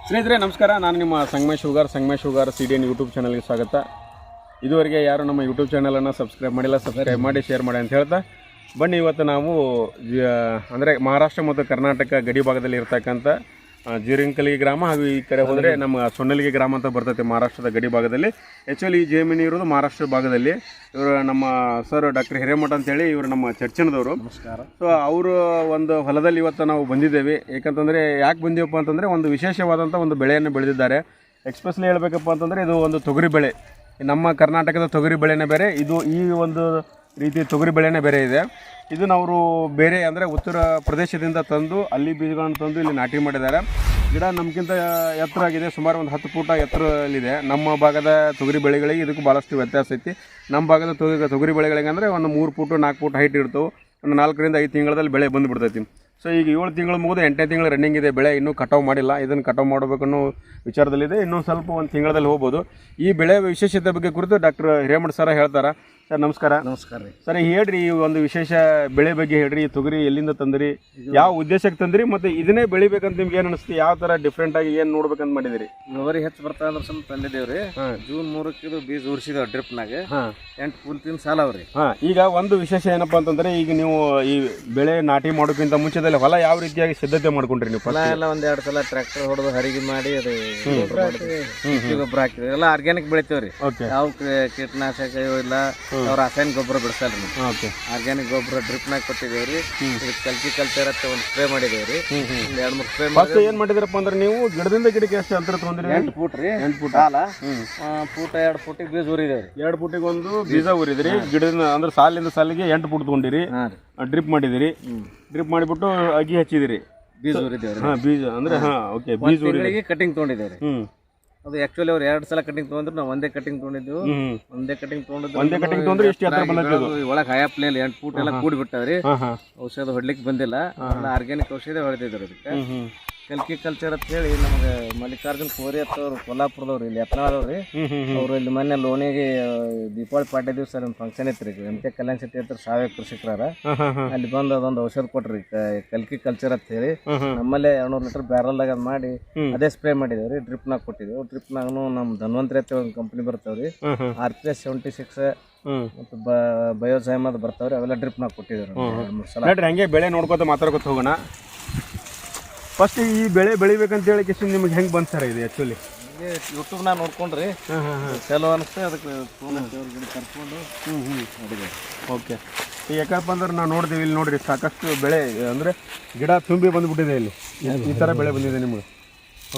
ಸ್ನೇಹಿತರೆ ನಮಸ್ಕಾರ. ನಾನು ನಿಮ್ಮ ಸಂಗಮೇಶ್ ಹುಗಾರ್ CDN ಯೂಟ್ಯೂಬ್ ಚಾನಲ್ಗೆ ಸ್ವಾಗತ. ಇದುವರೆಗೆ ಯಾರು ನಮ್ಮ ಯೂಟ್ಯೂಬ್ ಚಾನಲನ್ನು ಸಬ್ಸ್ಕ್ರೈಬ್ ಮಾಡಿಲ್ಲ, ಸಬ್ಸ್ಕ್ರೈಬ್ ಮಾಡಿ, ಶೇರ್ ಮಾಡಿ ಅಂತ ಹೇಳ್ತಾ ಬನ್ನಿ. ಇವತ್ತು ನಾವು ಅಂದರೆ ಮಹಾರಾಷ್ಟ್ರ ಮತ್ತು ಕರ್ನಾಟಕ ಗಡಿ ಭಾಗದಲ್ಲಿ ಇರ್ತಕ್ಕಂಥ ಜೀರಿಂಕಲಿಗೆ ಗ್ರಾಮ ಹಾಗೂ ಈ ಕಡೆ ಹೋದರೆ ನಮ್ಮ ಸೊನ್ನಲಿಗೆ ಗ್ರಾಮ ಅಂತ ಬರ್ತೈತೆ ಮಹಾರಾಷ್ಟ್ರದ ಗಡಿ ಭಾಗದಲ್ಲಿ. ಆ್ಯಕ್ಚುಲಿ ಈ ಜಮೀನು ಇರೋದು ಮಹಾರಾಷ್ಟ್ರ ಭಾಗದಲ್ಲಿ. ಇವರು ನಮ್ಮ ಸರ್ ಡಾಕ್ಟರ್ ಹಿರೇಮಠ ಅಂತೇಳಿ ಇವರು ನಮ್ಮ ಚರ್ಚನದವರು. ನಮಸ್ಕಾರ. ಸೊ ಅವರು ಒಂದು ಹೊಲದಲ್ಲಿ ಇವತ್ತು ನಾವು ಬಂದಿದ್ದೇವೆ. ಏಕೆಂತಂದರೆ ಯಾಕೆ ಬಂದೀವಪ್ಪ ಅಂತಂದರೆ ಒಂದು ವಿಶೇಷವಾದಂಥ ಒಂದು ಬೆಳೆಯನ್ನು ಬೆಳೆದಿದ್ದಾರೆ. ಎಕ್ಸ್ಪೆಷಲಿ ಹೇಳಬೇಕಪ್ಪ ಅಂತಂದರೆ ಇದು ಒಂದು ತೊಗರಿ ಬೆಳೆ. ನಮ್ಮ ಕರ್ನಾಟಕದ ತೊಗರಿ ಬೆಳೆನೇ ಬೇರೆ, ಇದು ಈ ಒಂದು ರೀತಿ ತೊಗರಿ ಬೆಳೆನೇ ಬೇರೆ ಇದೆ. ಇದನ್ನು ಅವರು ಬೇರೆ ಅಂದರೆ ಉತ್ತರ ಪ್ರದೇಶದಿಂದ ತಂದು ಅಲ್ಲಿ ಬೀಜಗಳನ್ನು ತಂದು ಇಲ್ಲಿ ನಾಟಿ ಮಾಡಿದ್ದಾರೆ. ಗಿಡ ನಮಗಿಂತ ಎತ್ತರ ಆಗಿದೆ, ಸುಮಾರು ಒಂದು 10 ಫೂಟ ಎತ್ತರಲ್ಲಿದೆ. ನಮ್ಮ ಭಾಗದ ತೊಗರಿ ಬೆಳೆಗಳಿಗೆ ಇದಕ್ಕೂ ಭಾಳಷ್ಟು ವ್ಯತ್ಯಾಸ ಐತಿ. ನಮ್ಮ ಭಾಗದ ತೊಗರಿ ಬೆಳೆಗಳಿಗೆ ಅಂದರೆ ಒಂದು 3 ಫೂಟು 4 ಫೂಟ್ ಹೈಟ್ ಇರ್ತವೆ. ಒಂದು 4 ರಿಂದ 5 ತಿಂಗಳಲ್ಲಿ ಬೆಳೆ ಬಂದುಬಿಡ್ತೈತಿ. ಸೊ ಈಗ 7 ತಿಂಗಳು ಮುಗಿದು 8ನೇ ತಿಂಗಳು ರನ್ನಿಂಗ್ ಇದೆ. ಬೆಳೆ ಇನ್ನೂ ಕಟಾವು ಮಾಡಿಲ್ಲ. ಇದನ್ನು ಕಟಾವು ಮಾಡಬೇಕನ್ನೋ ವಿಚಾರದಲ್ಲಿದೆ. ಇನ್ನೂ ಸ್ವಲ್ಪ ಒಂದು ತಿಂಗಳಲ್ಲಿ ಹೋಗ್ಬೋದು. ಈ ಬೆಳೆ ವಿಶೇಷತೆ ಬಗ್ಗೆ ಕುರಿತು ಡಾಕ್ಟರ್ ಹಿರೇಮಠ ಸರ ಹೇಳ್ತಾರೆ. ಸರ್ ನಮಸ್ಕಾರ. ನಮಸ್ಕಾರ ರೀ. ಸರ್ ಹೇಳ್ರಿ, ಈ ಒಂದು ವಿಶೇಷ ಬೆಳೆ ಬಗ್ಗೆ ಹೇಳ್ರಿ. ಈ ತೊಗರಿ ಎಲ್ಲಿಂದ ತಂದ್ರಿ, ಯಾವ ಉದ್ದೇಶಕ್ಕೆ ತಂದ್ರಿ, ಮತ್ತು ಇದನ್ನೇ ಬೆಳಿಬೇಕಂತ ನಿಮ್ಗೆ ಏನು ಅನಿಸ್ತು? ಯಾವ ಥರ ಡಿಫ್ರೆಂಟ್ ಆಗಿ ಏನು ನೋಡ್ಬೇಕಂತ ಮಾಡಿದಿರಿ? ಇಳುವರಿ ಹೆಚ್ಚು ಬರ್ತಾ ಅಂದ್ರೆ ಸ್ವಲ್ಪ ತಂದಿದ್ದೇವ್ರಿ. ಜೂನ್ 3ಕ್ಕೆ ಇದು ಬೀಜ ಉರಿಸಿದೇವ್ ಡ್ರಿಪ್ನಾಗ. 8 ಪೂಲ್ತಿನ ಸಾಲ ಅವ್ರಿ. ಈಗ ಒಂದು ವಿಶೇಷ ಏನಪ್ಪಾ ಅಂತಂದ್ರೆ, ಈಗ ನೀವು ಈ ಬೆಳೆ ನಾಟಿ ಮಾಡೋಕ್ಕಿಂತ ಮುಂಚೆದಲ್ಲಿ ಹೊಲ ಯಾವ ರೀತಿಯಾಗಿ ಸಿದ್ಧತೆ ಮಾಡ್ಕೊಂಡ್ರಿ ನೀವು? ಹೊಲ ಎಲ್ಲ 1-2 ಸಲ ಟ್ರ್ಯಾಕ್ಟರ್ ಹೊಡೆದು ಹರಿಗೆ ಮಾಡಿ ಅದು ಗೊಬ್ಬರ ಹಾಕಿದ್ವಿ. ಎಲ್ಲ ಆರ್ಗ್ಯಾನಿಕ್ ಬೆಳಿತೇವ್ರಿ. ಯಾವ ಕೀಟನಾಶಕ ಇಲ್ಲ, ಅವ್ರ ರಾಸಾಯನಿಕ ಗೊಬ್ಬರ ಬಿಡಿಸಲ್ರಿ. ಆರ್ಗ್ಯಾನಿಕ್ ಗೊಬ್ಬರ ಡ್ರಿಪ್ನಾಗ ಕೊಟ್ಟಿದ್ದೇವ್ರಿ. ಕಲ್ಚರ್ ಅಂತ ಒಂದು ಸ್ಪ್ರೇ ಮಾಡಿದೇವ್ರಿ. 2-3 ಸ್ಪ್ರೇ ಮಾಡಿ ಏನ್ ಮಾಡಿದ್ರಪ್ಪ ಅಂದ್ರೆ, ನೀವು ಗಿಡದಿಂದ ಗಿಡಕ್ಕೆ ಎಷ್ಟು ಅಂತರ ತಗೊಂಡ್ರಿ? 8 ಫೂಟ್ ರೀ. 8 ಫೂಟ್ ಸಾಲ, ಫೂಟ 2 ಫೂಟಿಗೆ ಬೀಜ ಉರಿದೇವ್ರಿ. 2 ಫೂಟಿಗೆ ಒಂದು ಬೀಜ ಉರಿದ್ರಿ. ಗಿಡದಿಂದ ಅಂದ್ರೆ ಸಾಲಿಂದ ಸಾಲಿಗೆ 8 ಫೂಟ್ ತಗೊಂಡಿರಿ. ಡ್ರಿಪ್ ಮಾಡಿದಿರಿ. ಡ್ರಿಪ್ ಮಾಡಿಬಿಟ್ಟು ಅಗಿ ಹಚ್ಚಿದಿರಿ, ಬೀಜ ಉರಿದೇವ್ರಿ. ಬೀಜ ಅಂದ್ರೆ ಬೀಜ ಉರಿಗೆ ಕಟಿಂಗ್ ತಗೊಂಡಿದ್ದೇವ್ರಿ. ಅದು ಆಕ್ಚುಲಿ ಅವ್ರು 2 ಸಲ ಕಟಿಂಗ್ ತಗೊಂಡ್ರು, ನಾವು ಒಂದೇ ಕಟಿಂಗ್ ತಗೊಂಡಿದ್ವಿ. ಒಂದೇ ಕಟಿಂಗ್ ತಗೊಂಡ್ರೆ ಎಷ್ಟು ಎತ್ತರ ಬಂದಿದ್ದು? ಒಳಗೆ ಹೈ ಪ್ಲೇಲ್ 8 ಫೂಟ್ ಎಲ್ಲ ಕೂಡಿ ಬಿಟ್ಟವ್ರಿ. ಔಷಧ ಹೊಡ್ಲಿಕ್ಕೆ ಬಂದಿಲ್ಲ. ಆರ್ಗ್ಯಾನಿಕ್ ಔಷಧ ಹೊಡೆದಿದ್ರು. ಅದಕ್ಕೆ ಕಲ್ಚರ್ ಅಂತ ಹೇಳಿ ನಮಗೆ ಮಲ್ಲಿಕಾರ್ಜುನ್ ಕೋರಿ ಅಂತವ್ರು ಕೊಲ್ಲಾಪುರದವ್ರು, ಇಲ್ಲಿ ಯತ್ನಾಳದವ್ರಿ. ಅವ್ರು ಇಲ್ಲಿ ಮೊನ್ನೆ ಲೋಣಿಗೆ ದೀಪಾವಳಿ ಪಾಡ್ಯ ದಿವಸ ಒಂದು ಫಂಕ್ಷನ್ ಇತ್ತು ರೀ. MK ಕಲ್ಯಾಣ ಶೆಟ್ಟಿ ಹತ್ರ ಸಾವಯವ ಕೃಷಿಕರ ಅಲ್ಲಿ ಬಂದು ಅದೊಂದು ಔಷಧ ಕೊಟ್ರಿ, ಕಲ್ಚರ್ ಅಂತ ಹೇಳಿ. ನಮ್ಮಲ್ಲೇ 200 ಲೀಟರ್ ಬ್ಯಾರಲ್ದಾಗ ಅದು ಮಾಡಿ ಅದೇ ಸ್ಪ್ರೇ ಮಾಡಿದೇವ್ರಿ. ಡ್ರಿಪ್ನಾಗ ಕೊಟ್ಟಿದ್ದೇವೆ. ಡ್ರಿಪ್ನಾಗೂ ನಮ್ಮ ಧನ್ವಂತರಿ ಅಂತ ಒಂದು ಕಂಪ್ನಿ ಬರ್ತಾವ್ರಿ. RPS 76 ಮತ್ತು ಬಯೋಸೈಮ್ ಅದು ಬರ್ತಾವ್ರಿ. ಅವೆಲ್ಲ ಡ್ರಿಪ್ನಾಗ ಕೊಟ್ಟಿದ್ದೇವೆ. 2-3 ಸಲ ಹಂಗೆ ಬೆಳೆ ನೋಡ್ಕೊತ ಮಾತಾಡ್ಕೊತ ಹೋಗೋಣ. ಫಸ್ಟ್ ಈ ಬೆಳೆ ಬೆಳಿಬೇಕಂತ ಹೇಳಿ ನಿಮ್ಗೆ ಹೆಂಗೆ ಬಂತು ಸರ್ ಇದು? ಆ್ಯಕ್ಚುಲಿ ಯೂಟ್ಯೂಬ್ನಾಗ ನೋಡ್ಕೊಂಡ್ರಿ ಚಲೋ ಅನಿಸ್ತೆ, ಅದಕ್ಕೆ ಕರ್ಕೊಂಡು ಮಾಡಿದೆ. ಓಕೆ. ಯಾಕಪ್ಪ ಅಂದ್ರೆ ನಾವು ನೋಡ್ತೀವಿ, ಇಲ್ಲಿ ನೋಡ್ರಿ ಸಾಕಷ್ಟು ಬೆಳೆ ಅಂದರೆ ಗಿಡ ತುಂಬಿ ಬಂದುಬಿಟ್ಟಿದೆ. ಇಲ್ಲಿ ಈ ಥರ ಬೆಳೆ ಬಂದಿದೆ ನಿಮ್ಗೆ.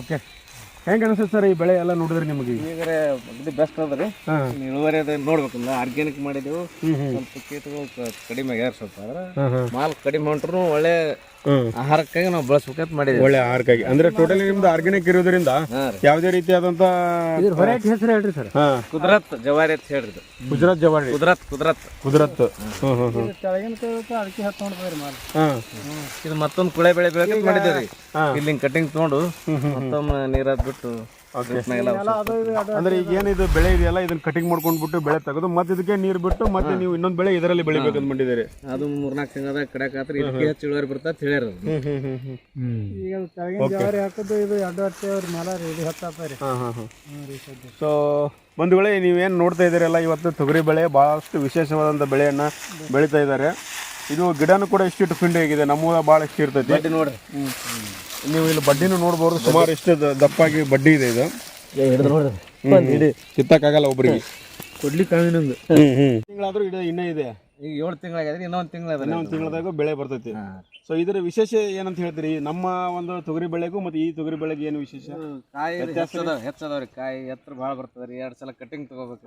ಓಕೆ, ಹೆಂಗೆ ಅನಿಸುತ್ತೆ ಸರ್ ಈ ಬೆಳೆ ಎಲ್ಲ ನೋಡಿದ್ರಿ ನಿಮಗೆ? ಈಗ ಇದು ಬೆಸ್ಟ್ ಅದ ರೀ. ಇಳುವರಿ ಅದು ನೋಡ್ಬೇಕಲ್ಲ. ಆರ್ಗ್ಯಾನಿಕ್ ಮಾಡಿದೆವು. ಸ್ವಲ್ಪ ಕೀಟಗಳು ಕಡಿಮೆ ಆಗ್ಯಾರ. ಸ್ವಲ್ಪ ಆದ್ರೆ ಮಾಲ್ ಕಡಿಮೆ ಹೊಂಟ್ರು ಒಳ್ಳೆ ಆಹಾರಕ್ಕಾಗಿ ನಾವು ಬಳಸ್ಬೇಕಂತ ಮಾಡಿದ್ವಿ. ಒಳ್ಳೆ ಆಹಾರಕ್ಕಾಗಿ ಅಂದ್ರೆ ಟೋಟಲಿ ನಿಮ್ದು ಆರ್ಗ್ಯಾನಿಕ್ ಇರೋದ್ರಿಂದ ಯಾವುದೇ ರೀತಿಯಾದಂತ ವೆರೈಟಿ ಹೆಸರು ಹೇಳ್ರಿ ಸರ್? ಕುದರತ್ ಜವಾರಿ ಅಂತ ಹೇಳ್ರಿ. ಗುಜರಾತ್ ಜವಾರಿ, ಕುದರತ್. ಇದು ಮತ್ತೊಂದು ಕುಳೆ ಬೆಳೆ ಬೆಳಕಂತ ಮಾಡಿದ್ದೇವ್ರಿ. ಇಲ್ಲಿ ಕಟಿಂಗ್ ತಗೊಂಡು ಮತ್ತೊಮ್ಮೆ ನೀರಾದ್ ಬಿಟ್ಟು ಅಂದ್ರೆ ಈಗ ಏನಿದು ಬೆಳೆ ಇದೆಯಲ್ಲ, ಇದನ್ನ ಕಟಿಂಗ್ ಮಾಡ್ಕೊಂಡ್ಬಿಟ್ಟು ಬೆಳೆ ತೆಗೆದು ಮತ್ತೆ ಇದಕ್ಕೆ ನೀರು ಬಿಟ್ಟು ಮತ್ತೆ ನೀವು ಇನ್ನೊಂದು ಬೆಳೆ ಇದರಲ್ಲಿ ಬೆಳಿಬೇಕಂತ ಮಾಡಿದ್ದೀರಿ. ಅದು 3-4 ತಿಂಗಳದಾಗ ಕಡೆಕಾತ್ರ ಇದಕ್ಕೆ ಹೆಚ್ಚು ಇಳುವರಿ ಬರ್ತದೆ ಅಂತ ಹೇಳ್ಯಾರ. ಈಗ ಜವಾರಿ ಹಾಕೋದು ಇದು 2 ವರ್ಷ ಮೇಲೆ ಇದು ಹತ್ತಪ್ಪ ರೀ. ಸೊ ಬಂಧುಗಳೇ, ನೀವೇನು ನೋಡ್ತಾ ಇದ್ದೀರಲ್ಲ, ಇವತ್ತು ತೊಗರಿ ಬೆಳೆ ಭಾಳಷ್ಟು ವಿಶೇಷವಾದಂಥ ಬೆಳೆಯನ್ನು ಬೆಳೀತಾ ಇದ್ದಾರೆ. ಇದು ಗಿಡನೂ ಕೂಡ ಇಷ್ಟು ಫಿಂಡ್ ಆಗಿದೆ. ನಮ್ಮೂರ ಭಾಳ ಇಷ್ಟು ಇರ್ತೈತಿ ನೋಡ್ರಿ. ನೀವು ಇಲ್ಲಿ ಬಡ್ಡಿನೂ ನೋಡ್ಬೋದು. ಸುಮಾರು ಇಷ್ಟು ದಪ್ಪಾಗಿ ಬಡ್ಡಿ ಇದೆ. ಇದು ಕಿತ್ತಕ್ಕಾಗಲ್ಲ ಒಬ್ಬರಿಗೆ. ಕೊಡ್ಲಿಕ್ಕೆ ತಿಂಗಳಾದ್ರೂ ಇನ್ನೂ ಇದೆ. ಈಗ 7 ತಿಂಗಳಾಗ್ಯದ್ರಿ. ಇನ್ನೊಂದು ತಿಂಗಳದಾಗ ಬೆಳೆ ಬರ್ತೈತಿ. ಸೊ ಇದರ ವಿಶೇಷ ಏನಂತ ಹೇಳ್ತೀರಿ? ನಮ್ಮ ಒಂದು ತೊಗರಿ ಬೆಳೆಗೂ ಮತ್ತು ಈ ತೊಗರಿ ಬೆಳೆಗೆ ಏನು ವಿಶೇಷ? ಕಾಯಿ ಹೆಚ್ಚದವ್ರಿ. ಕಾಯಿ ಎತ್ತರ ಭಾಳ ಬರ್ತದ್ರಿ. 2 ಸಲ ಕಟಿಂಗ್ ತಗೋಬೇಕು.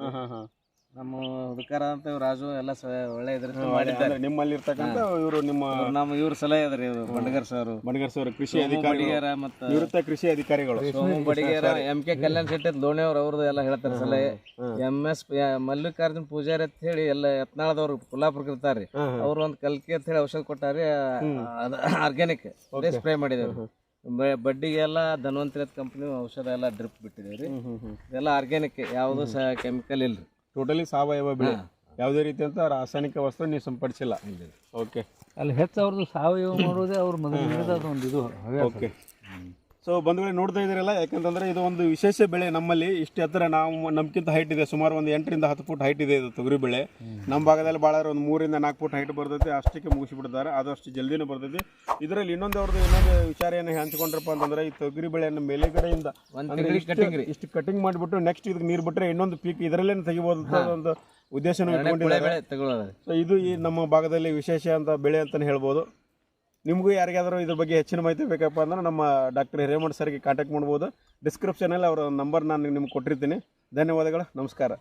ನಮ್ಮ ಹುಡುಕಾರ ಅಂತ ರಾಜು ಎಲ್ಲ ಒಳ್ಳೆ ಇದ್ರಿಂದ ಮಾಡಿದ್ದಾರೆ. ನಿಮ್ಮಲ್ಲಿ ಇರ್ತಕ್ಕಂಥ ಇವರು ನಮ್ಮ ಇವ್ರ ಸಲಹೆ ಅದ್ರಿ. ಬಂಡಗರ್ ಸರ್ ಕೃಷಿ ಅಧಿಕಾರಿ ಮತ್ತು ನಿವೃತ್ತ ಕೃಷಿ ಅಧಿಕಾರಿಗಳು. ಬಡಿಗೇರ MK ಕಲ್ಯಾಣ ಶೆಟ್ಟಿ ಲೋಣಿಯವ್ರು ಅವ್ರದ್ದು ಎಲ್ಲ ಹೇಳ್ತಾರೆ ಸಲಹೆ. MS ಮಲ್ಲಿಕಾರ್ಜುನ್ ಪೂಜಾರಿ ಅಂತ ಹೇಳಿ ಎಲ್ಲ ಯತ್ನಾಳದವ್ರು ಕೊಲ್ಲಾಪುರಕ್ಕೆ ಇರ್ತಾರ್ರಿ. ಅವ್ರು ಒಂದು ಕಲ್ಕಿ ಅಂತ ಹೇಳಿ ಔಷಧ ಕೊಟ್ಟಾರಿ. ಆರ್ಗ್ಯಾನಿಕ್ ಸ್ಪ್ರೇ ಮಾಡಿದೇವ್ರಿ. ಬಡ್ಡಿಗೆಲ್ಲ ಧನ್ವಂತರಿ ಕಂಪ್ನಿ ಔಷಧ ಎಲ್ಲ ಡ್ರಿಪ್ ಬಿಟ್ಟಿದೇವ್ರಿ. ಇದೆಲ್ಲ ಆರ್ಗ್ಯಾನಿಕ್, ಯಾವುದು ಕೆಮಿಕಲ್ ಇಲ್ರಿ. ಟೋಟಲಿ ಸಾವಯವ ಬೆಳೆ. ಯಾವುದೇ ರೀತಿಯಂತ ರಾಸಾಯನಿಕ ವಸ್ತು ನೀವು ಸಂಪಡಿಸಿಲ್ಲ. ಓಕೆ. ಅಲ್ಲಿ ಹೆಚ್ಚು ಅವ್ರದ್ದು ಸಾವಯವ ಮಾಡೋದೇ ಅವ್ರ ಮೊದಲಿಂದ ಒಂದು ಇದು. ಓಕೆ. ಸೊ ಬಂಧುಗಳೇ ನೋಡ್ತಾ ಇದ್ದೀರಲ್ಲ, ಯಾಕಂತಂದರೆ ಇದು ಒಂದು ವಿಶೇಷ ಬೆಳೆ ನಮ್ಮಲ್ಲಿ. ಇಷ್ಟು ಎತ್ತರ ನಾವು ನಮ್ಗಿಂತ ಹೈಟ್ ಇದೆ, ಸುಮಾರು ಒಂದು 8ರಿಂದ 10 ಫುಟ್ ಹೈಟ್ ಇದೆ ಇದು ತೊಗರಿ ಬೆಳೆ. ನಮ್ಮ ಭಾಗದಲ್ಲಿ ಭಾಳ ಒಂದು 3ರಿಂದ 4 ಫುಟ್ ಹೈಟ್ ಬರ್ತೈತಿ, ಅಷ್ಟಕ್ಕೆ ಮುಗಿಸಿಬಿಡ್ತಾರೆ, ಆದಷ್ಟು ಜಲ್ದಿನೂ ಬರ್ತೈತಿ. ಇದರಲ್ಲಿ ಇನ್ನೊಂದು ವಿಚಾರ ಏನು ಹಂಚ್ಕೊಂಡ್ರಪ್ಪ ಅಂತಂದ್ರೆ, ಈ ತೊಗರಿ ಬೆಳೆಯನ್ನು ಮೇಲೆಗಡೆಯಿಂದ ಇಷ್ಟು ಕಟಿಂಗ್ ಮಾಡಿಬಿಟ್ಟು ನೆಕ್ಸ್ಟ್ ಇದಕ್ಕೆ ನೀರು ಬಿಟ್ಟರೆ ಇನ್ನೊಂದು ಪೀಕ್ ಇದರಲ್ಲೇ ತೆಗಿಬೋದು ಅಂತ ಒಂದು ಉದ್ದೇಶನೂ ಇಟ್ಕೊಂಡಿದ್ದಾರೆ. ಸೊ ಇದು ಈ ನಮ್ಮ ಭಾಗದಲ್ಲಿ ವಿಶೇಷ ಅಂತ ಬೆಳೆ ಅಂತಲೇ ಹೇಳ್ಬೋದು. ನಿಮಗೂ ಯಾರಿಗಾದರೂ ಇದ್ರ ಬಗ್ಗೆ ಹೆಚ್ಚಿನ ಮಾಹಿತಿ ಬೇಕಪ್ಪ ಅಂದ್ರೆ ನಮ್ಮ ಡಾಕ್ಟರ್ ಹಿರೇಮಠ ಸರ್ಗೆ ಕಾಂಟ್ಯಾಕ್ಟ್ ಮಾಡ್ಬೋದು. ಡಿಸ್ಕ್ರಿಪ್ಷನಲ್ಲಿ ಅವರ ನಂಬರ್ ನಾನು ನಿಮ್ಗೆ ಕೊಟ್ಟಿರ್ತೀನಿ. ಧನ್ಯವಾದಗಳು. ನಮಸ್ಕಾರ.